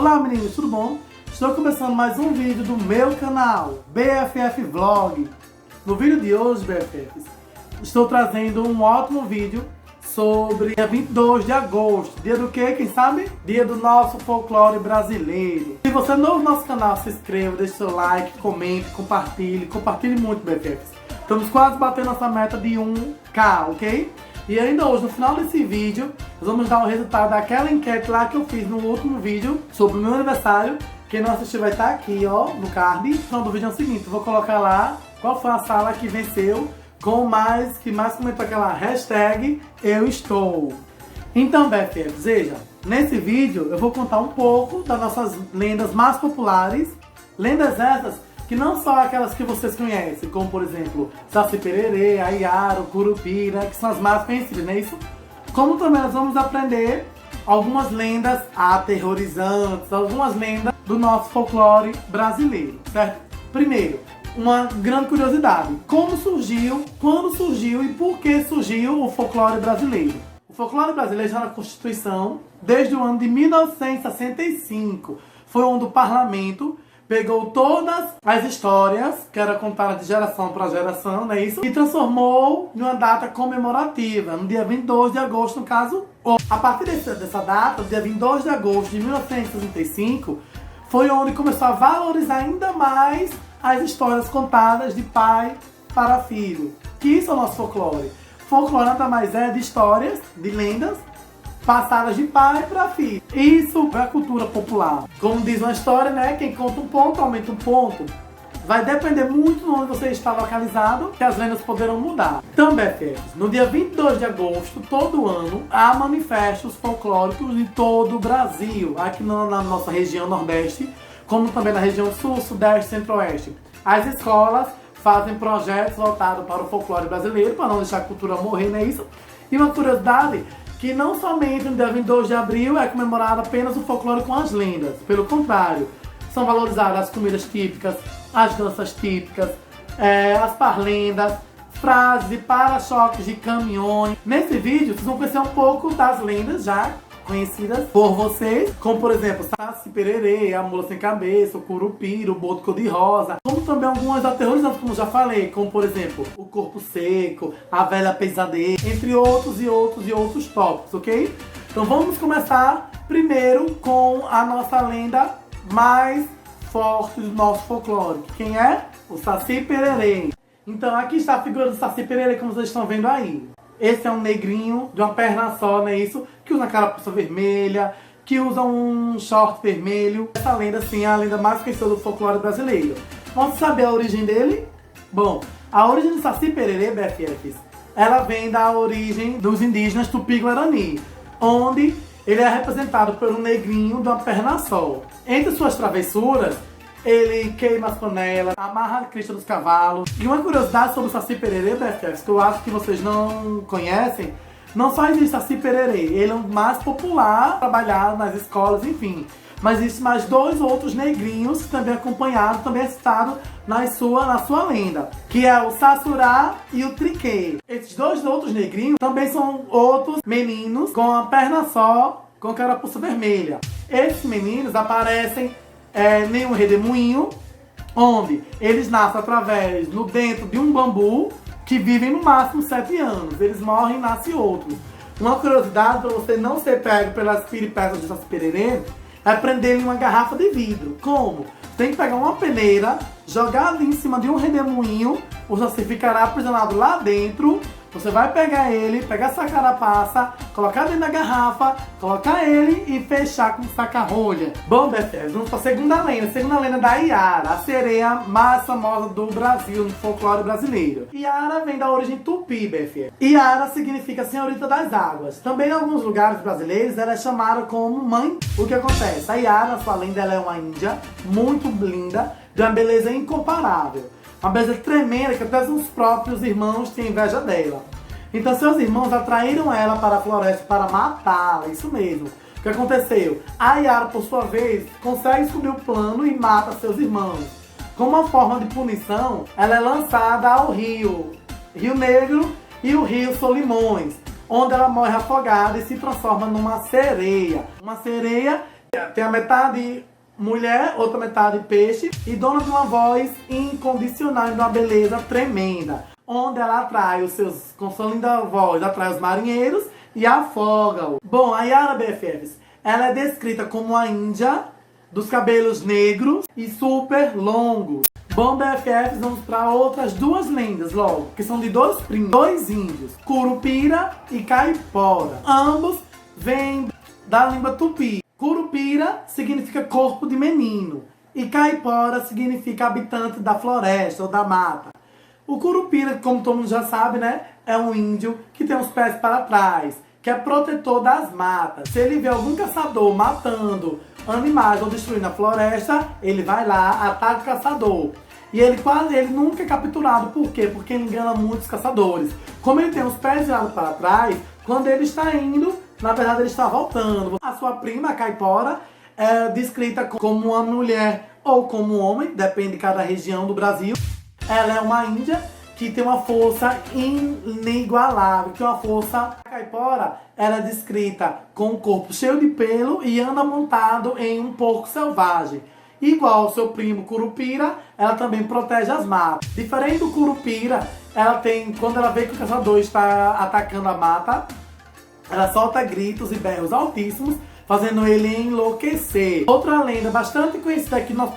Olá meninos, tudo bom? Estou começando mais um vídeo do meu canal, BFF Vlog. No vídeo de hoje, BFFs, estou trazendo um ótimo vídeo sobre dia 22 de agosto. Dia do quê? Quem sabe? Dia do nosso folclore brasileiro. Se você é novo no nosso canal, se inscreva, deixe seu like, comente, compartilhe muito, BFFs. Estamos quase batendo nossa meta de 1K, ok? E ainda hoje, no final desse vídeo, nós vamos dar o resultado daquela enquete lá que eu fiz no último vídeo sobre o meu aniversário. Quem não assistiu vai estar aqui, ó, no card. O final do vídeo é o seguinte, eu vou colocar lá qual foi a sala que venceu com que mais comentou aquela hashtag eu estou. Então, BFFs, veja, nesse vídeo eu vou contar um pouco das nossas lendas mais populares. Lendas essas que não são aquelas que vocês conhecem, como por exemplo, Saci Pererê, a Iara, o Curupira, que são as mais conhecidas, não é isso? Como também nós vamos aprender algumas lendas aterrorizantes, algumas lendas do nosso folclore brasileiro, certo? Primeiro, uma grande curiosidade, como surgiu, quando surgiu e por que surgiu o folclore brasileiro? O folclore brasileiro já na Constituição, desde o ano de 1965, foi onde o parlamento pegou todas as histórias que eram contadas de geração para geração, não é isso? E transformou em uma data comemorativa, no dia 22 de agosto, no caso. A partir dessa data, dia 22 de agosto de 1965, foi onde começou a valorizar ainda mais as histórias contadas de pai para filho. Que isso é o nosso folclore. Folclore nada mais é de histórias, de lendas, passadas de pai para filho. Isso é a cultura popular. Como diz uma história, né? Quem conta um ponto, aumenta um ponto. Vai depender muito de onde você está localizado, que as lendas poderão mudar. Então, BFFs, no dia 22 de agosto, todo ano, há manifestos folclóricos em todo o Brasil. Aqui na nossa região Nordeste, como também na região Sul, Sudeste, Centro-Oeste. As escolas fazem projetos voltados para o folclore brasileiro, para não deixar a cultura morrer, não é isso? E uma curiosidade, que não somente no dia 22 de abril é comemorado apenas o folclore com as lendas. Pelo contrário, são valorizadas as comidas típicas, as danças típicas, as parlendas, frases e para-choques de caminhões. Nesse vídeo, vocês vão conhecer um pouco das lendas já conhecidas por vocês, como por exemplo, Saci Pererê, a Mula Sem Cabeça, o Curupira, o Boto Cor-de-Rosa, como também algumas aterrorizantes, como já falei, como por exemplo, o Corpo Seco, a Velha Pesadelo, entre outros e outros tópicos, ok? Então vamos começar primeiro com a nossa lenda mais forte do nosso folclore. Quem é? O Saci Pererê. Então aqui está a figura do Saci Pererê, como vocês estão vendo aí. Esse é um negrinho de uma perna só, não é isso? Que usa uma carapuça vermelha, que usa um short vermelho. Essa lenda, sim, é a lenda mais conhecida do folclore brasileiro. Vamos saber a origem dele? Bom, a origem do Saci Pererê, BFFs, ela vem da origem dos indígenas Tupi-Guarani, onde ele é representado por um negrinho de uma perna só. Entre suas travessuras, ele queima as panelas, amarra a crista dos cavalos. E uma curiosidade sobre o Saci Pererê, BFFs, que eu acho que vocês não conhecem, não só existe Saci Pererê, ele é o mais popular, trabalhado nas escolas, enfim. Mas existem mais dois outros negrinhos, também acompanhados, também citados na sua lenda, que é o Sassurá e o Triquê. Esses dois outros negrinhos também são outros meninos com a perna só, com carapuça vermelha. Esses meninos aparecem em um redemoinho, onde eles nascem dentro de um bambu, que vivem no máximo 7 anos. Eles morrem e nascem outros. Uma curiosidade para você não ser pego pelas piripetas de Saci Pererê é prender ele em uma garrafa de vidro. Como? Tem que pegar uma peneira, jogar ali em cima de um redemoinho, o Saci ficará aprisionado lá dentro. Você vai pegar ele, pegar essa carapaça, colocar dentro da garrafa, colocar ele e fechar com saca-rolha. Bom, BFFs, vamos para a segunda lenda da Iara, a sereia mais famosa do Brasil, no folclore brasileiro. Iara vem da origem tupi, BFFs. Iara significa senhorita das águas. Também em alguns lugares brasileiros ela é chamada como mãe. O que acontece? A Iara, na sua lenda, ela é uma índia muito linda, de uma beleza incomparável. Uma beleza tremenda que até os próprios irmãos têm inveja dela. Então seus irmãos atraíram ela para a floresta para matá-la, isso mesmo. O que aconteceu? A Iara, por sua vez, consegue descobrir o plano e mata seus irmãos. Como uma forma de punição, ela é lançada ao Rio Negro e o Rio Solimões, onde ela morre afogada e se transforma numa sereia. Uma sereia Tem a metade mulher, outra metade peixe, e dona de uma voz incondicional e de uma beleza tremenda, onde ela atrai os seus, com sua linda voz, atrai os marinheiros e afoga-o. Bom, a Yara BFFs, ela é descrita como a índia dos cabelos negros e super longos. Bom, BFFs, vamos para outras duas lendas logo, que são de dois primos, dois índios, Curupira e Caipora. Ambos vêm da língua tupi. Curupira significa corpo de menino e Caipora significa habitante da floresta ou da mata. O Curupira, como todo mundo já sabe, né, é um índio que tem os pés para trás, que é protetor das matas. Se ele vê algum caçador matando animais ou destruindo a floresta, ele vai lá, ataca o caçador. E ele nunca é capturado. Por quê? Porque ele engana muitos caçadores. Como ele tem os pés virados para trás, quando ele está indo, na verdade ele está voltando. A sua prima, a Caipora, é descrita como uma mulher ou como um homem, depende de cada região do Brasil. Ela é uma índia que tem uma força inigualável, que é uma força... A Caipora, ela é descrita com um corpo cheio de pelo e anda montado em um porco selvagem. Igual ao seu primo Curupira, ela também protege as matas. Diferente do Curupira, quando ela vê que o caçador está atacando a mata, ela solta gritos e berros altíssimos, fazendo ele enlouquecer. Outra lenda bastante conhecida aqui no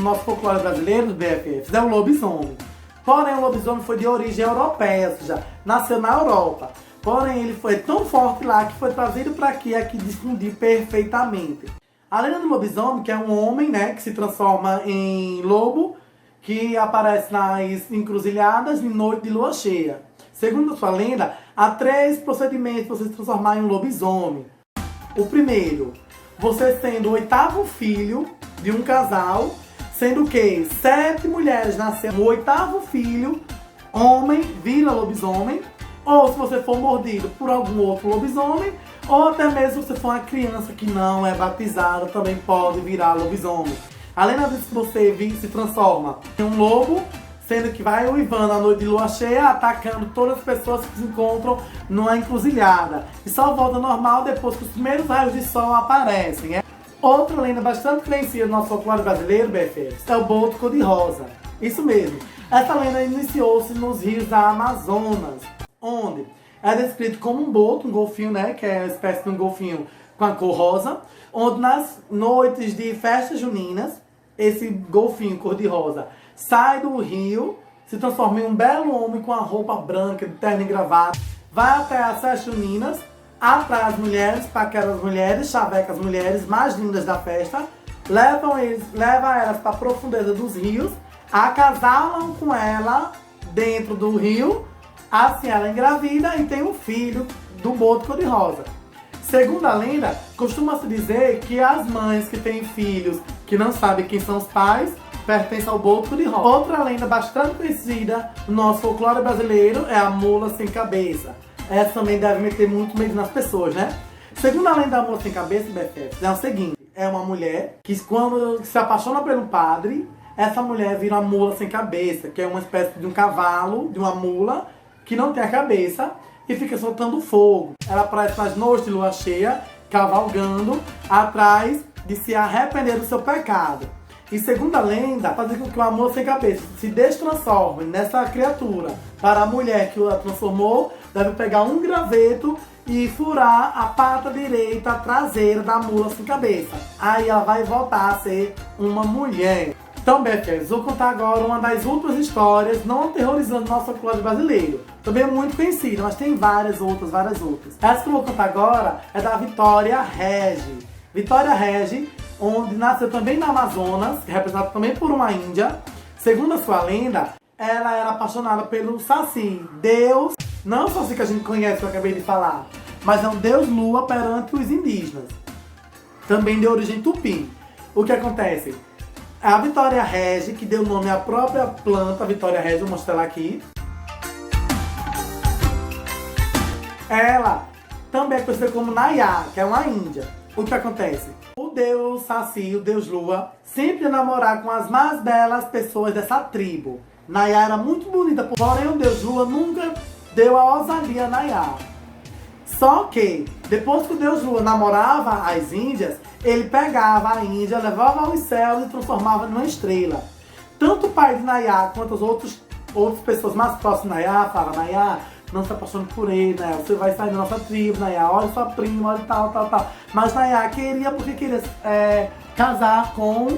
nosso folclore brasileiro, dos BFFs, é o lobisomem. Porém, o lobisomem foi de origem europeia, ou seja, nasceu na Europa. Porém, ele foi tão forte lá que foi trazido para aqui difundir perfeitamente. A lenda do lobisomem, que é um homem, né, que se transforma em lobo, que aparece nas encruzilhadas em noite de lua cheia. Segundo a sua lenda, há 3 procedimentos para você se transformar em um lobisomem. O primeiro, você sendo o 8º filho de um casal, sendo que 7 mulheres nasceram, o 8º filho, homem, vira lobisomem, ou se você for mordido por algum outro lobisomem, ou até mesmo se você for uma criança que não é batizada, também pode virar lobisomem. Além disso, você se transforma em um lobo, sendo que vai uivando à noite de lua cheia, atacando todas as pessoas que se encontram numa encruzilhada. E só volta normal depois que os primeiros raios de sol aparecem. Outra lenda bastante conhecida do nosso folclore brasileiro, BFFs, é o boto cor-de-rosa. Isso mesmo. Essa lenda iniciou-se nos rios da Amazonas, onde é descrito como um boto, um golfinho, né, que é uma espécie de um golfinho com a cor rosa, onde nas noites de festas juninas, esse golfinho cor-de-rosa sai do rio, se transforma em um belo homem com a roupa branca, de terno e gravata, vai até as festas juninas, atrai as mulheres, paquera as mulheres, chaveca as mulheres mais lindas da festa, leva elas para a profundeza dos rios, acasalam com ela dentro do rio, assim ela engravida e tem um filho do boto cor-de-rosa. Segundo a lenda, costuma-se dizer que as mães que têm filhos que não sabem quem são os pais pertencem ao boto cor-de-rosa. Outra lenda bastante conhecida no nosso folclore brasileiro é a mula sem cabeça. Essa também deve meter muito medo nas pessoas, né? Segundo a lenda da mula sem cabeça, BFF, é o seguinte: é uma mulher que quando se apaixona pelo padre, essa mulher vira uma mula sem cabeça, que é uma espécie de um cavalo, de uma mula, que não tem a cabeça e fica soltando fogo. Ela aparece nas noites de lua cheia, cavalgando, atrás de se arrepender do seu pecado. E segundo a lenda, fazer com que uma mula sem cabeça se destransforme nessa criatura. Para a mulher que a transformou, deve pegar um graveto e furar a pata direita traseira da mula sem cabeça. Aí ela vai voltar a ser uma mulher. Então, BFFs, vou contar agora uma das últimas histórias não aterrorizando o nosso folclore brasileiro. Também é muito conhecida, mas tem várias outras. Essa que eu vou contar agora é da Vitória Regi. Vitória Regi, onde nasceu também na Amazonas, representada também por uma índia. Segundo a sua lenda, ela era apaixonada pelo Saci, Deus, não o Saci que a gente conhece, que eu acabei de falar, mas é um Deus Lua perante os indígenas, também de origem tupi. O que acontece? A Vitória Regi, que deu nome à própria planta, a Vitória Regi, vou mostrar ela aqui. Ela também é conhecida como Nayá, que é uma índia. O que acontece? O deus Saci, o deus Lua, sempre ia namorar com as mais belas pessoas dessa tribo. Nayá era muito bonita, porém o deus Lua nunca deu a ousadia a Nayá. Só que, depois que o deus Lua namorava as índias, ele pegava a índia, levava aos céus e transformava numa estrela. Tanto o pai de Nayá quanto as outras pessoas mais próximas de Nayá falavam: Nayá, não se apaixone por ele, né? Você vai sair da nossa tribo, Nayá, olha sua prima, olha tal. Mas Nayá queria casar com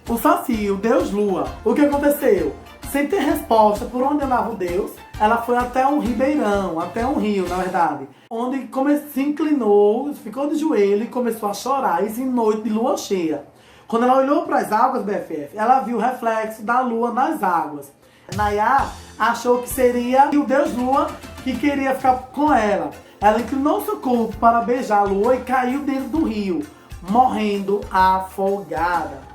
o Saci, o deus Lua. O que aconteceu? Sem ter resposta por onde andava o deus, ela foi até um ribeirão, até um rio, na verdade, onde se inclinou, ficou de joelho e começou a chorar, isso em noite de lua cheia. Quando ela olhou para as águas, BFF, ela viu o reflexo da lua nas águas. Nayá achou que seria o deus Lua que queria ficar com ela. Ela inclinou seu corpo para beijar a lua e caiu dentro do rio, morrendo afogada.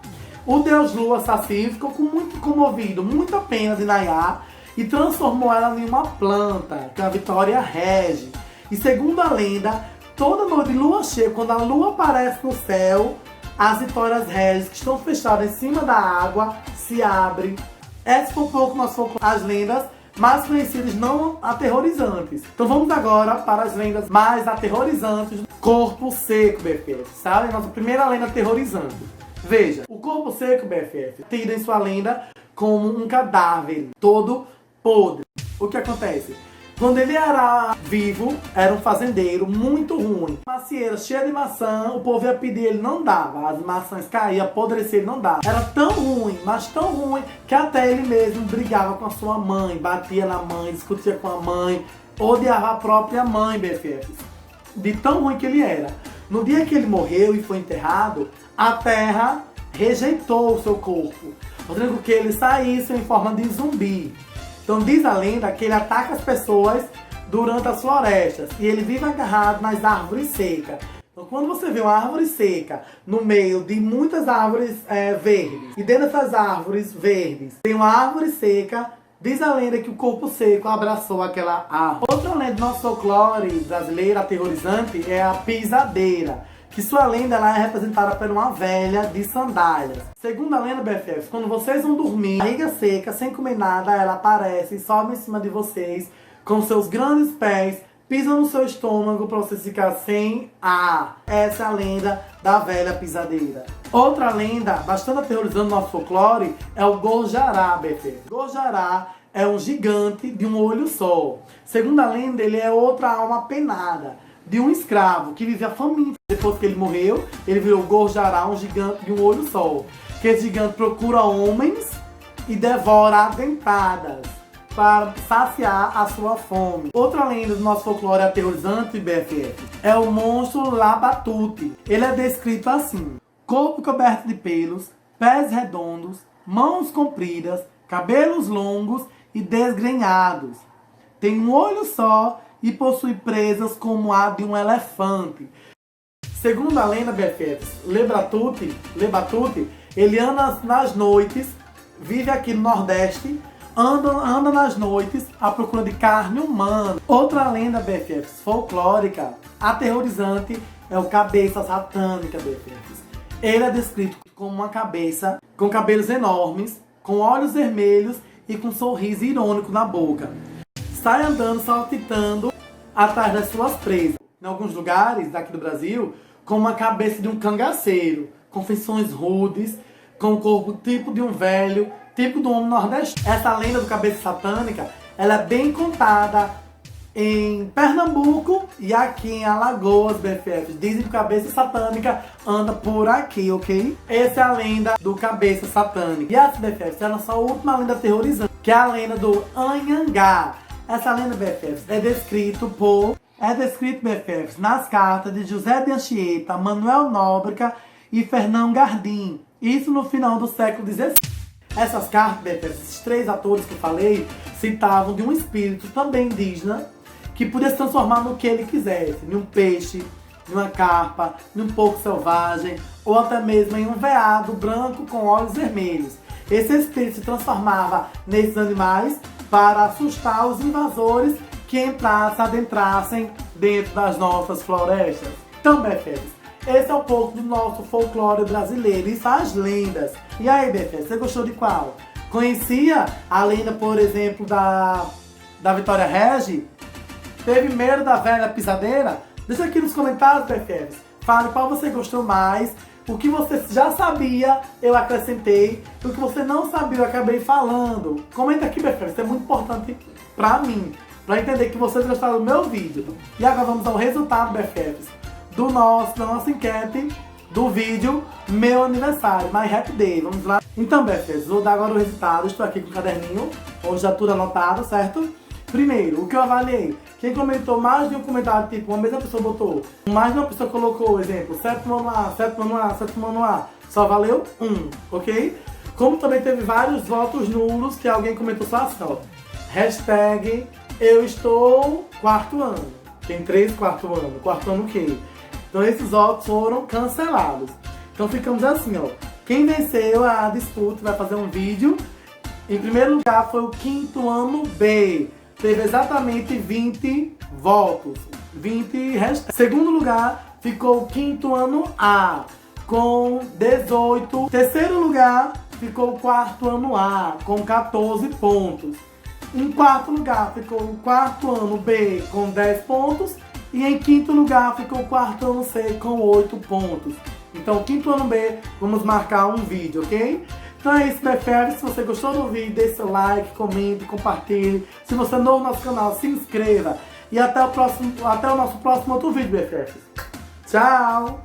O deus Lua Saci ficou muito comovido, muita pena de Nayá, e transformou ela em uma planta, que a Vitória rege. E segundo a lenda, toda noite de lua cheia, quando a lua aparece no céu, as Vitórias régias que estão fechadas em cima da água se abrem. Essas foi um pouco as lendas mais conhecidas, não aterrorizantes. Então vamos agora para as lendas mais aterrorizantes do corpo seco, BFF, sabe? Nossa primeira lenda aterrorizante. Veja, o corpo seco, BFF, tido em sua lenda como um cadáver todo podre. O que acontece? Quando ele era vivo, era um fazendeiro muito ruim. Macieira cheia de maçã, o povo ia pedir, ele não dava. As maçãs caíam, apodreciam, ele não dava. Era tão ruim, mas tão ruim, que até ele mesmo brigava com a sua mãe, batia na mãe, discutia com a mãe, odiava a própria mãe, BFF. De tão ruim que ele era. No dia que ele morreu e foi enterrado, a terra rejeitou o seu corpo, fazendo com que ele saísse em forma de zumbi. Então diz a lenda que ele ataca as pessoas durante as florestas e ele vive agarrado nas árvores secas. Então quando você vê uma árvore seca no meio de muitas árvores verdes, e dentro dessas árvores verdes tem uma árvore seca, diz a lenda que o corpo seco abraçou aquela árvore. Outra lenda do nosso folclore brasileiro aterrorizante é a pisadeira, que sua lenda ela é representada por uma velha de sandálias. Segundo a lenda, BFF, quando vocês vão dormir, barriga seca, sem comer nada, ela aparece e sobe em cima de vocês com seus grandes pés, pisa no seu estômago para você ficar sem ar. Essa é a lenda da velha pisadeira. Outra lenda bastante aterrorizante do nosso folclore é o Gojará, BFF. Gojará é um gigante de um olho só. Segundo a lenda, ele é outra alma penada de um escravo que vivia faminto. Depois que ele morreu, ele virou Gojará, um gigante de um olho só. Que esse gigante procura homens e devora a dentadas para saciar a sua fome. Outra lenda do nosso folclore aterrorizante, BFF, é o monstro Labatute. Ele é descrito assim: corpo coberto de pelos, pés redondos, mãos compridas, cabelos longos e desgrenhados. Tem um olho só e possui presas como a de um elefante. Segundo a lenda, BFFs, Lebatute, ele anda nas noites, vive aqui no Nordeste, anda nas noites à procura de carne humana. Outra lenda, BFFs, folclórica, aterrorizante, é o cabeça satânica, BFFs. Ele é descrito como uma cabeça com cabelos enormes, com olhos vermelhos e com um sorriso irônico na boca. Sai andando, saltitando atrás das suas presas. Em alguns lugares daqui do Brasil, com uma cabeça de um cangaceiro, com feições rudes, com o corpo tipo de um velho, tipo do homem nordestino. Essa lenda do cabeça satânica, ela é bem contada em Pernambuco e aqui em Alagoas, BFF. Dizem que o cabeça satânica anda por aqui, ok? Essa é a lenda do cabeça satânica. E essa, BFF, é a nossa última lenda aterrorizante, que é a lenda do Anhangá. Essa lenda, BFF, é descrito, BFF, nas cartas de José de Anchieta, Manuel Nóbrega e Fernão Gardim. Isso no final do século XVI. Essas cartas, BFF, esses três atores que eu falei, citavam de um espírito também indígena que podia se transformar no que ele quisesse. Em um peixe, em uma carpa, em um porco selvagem, ou até mesmo em um veado branco com olhos vermelhos. Esse espírito se transformava nesses animais para assustar os invasores que adentrassem dentro das nossas florestas. Então, BFFs, esse é um pouco do nosso folclore brasileiro, isso as lendas. E aí, BFF, você gostou de qual? Conhecia a lenda, por exemplo, da Vitória Regi? Teve medo da velha pisadeira? Deixa aqui nos comentários, BFFs. Fale qual você gostou mais. O que você já sabia, eu acrescentei. O que você não sabia, eu acabei falando. Comenta aqui, BFFs. Isso é muito importante pra mim. Pra entender que vocês gostaram do meu vídeo. E agora vamos ao resultado, BFFs, da nossa enquete do vídeo Meu Aniversário, My Happy Day. Vamos lá. Então, BFFs, vou dar agora o resultado. Estou aqui com o caderninho, onde já tudo anotado, certo? Primeiro, o que eu avaliei. Quem comentou mais de um comentário, tipo, uma mesma pessoa botou, mais de uma pessoa colocou, exemplo, sétimo ano A, sétimo ano A, sétimo ano A, só valeu 1, ok? Como também teve vários votos nulos, que alguém comentou só assim, ó, hashtag eu estou quarto ano. Tem 3 quarto ano o quê? Então esses votos foram cancelados. Então ficamos assim, ó, quem venceu a disputa vai fazer um vídeo. Em primeiro lugar foi o quinto ano B. Teve exatamente 20 votos, 20 hashtags. Segundo lugar ficou o quinto ano A, com 18. Terceiro lugar ficou o quarto ano A, com 14 pontos. Em quarto lugar ficou o quarto ano B, com 10 pontos. E em quinto lugar ficou o quarto ano C, com 8 pontos. Então, quinto ano B, vamos marcar um vídeo, ok? Então é isso, BFF. Se você gostou do vídeo, deixe seu like, comente, compartilhe. Se você é novo no nosso canal, se inscreva. E até o nosso próximo outro vídeo, BFF. Tchau!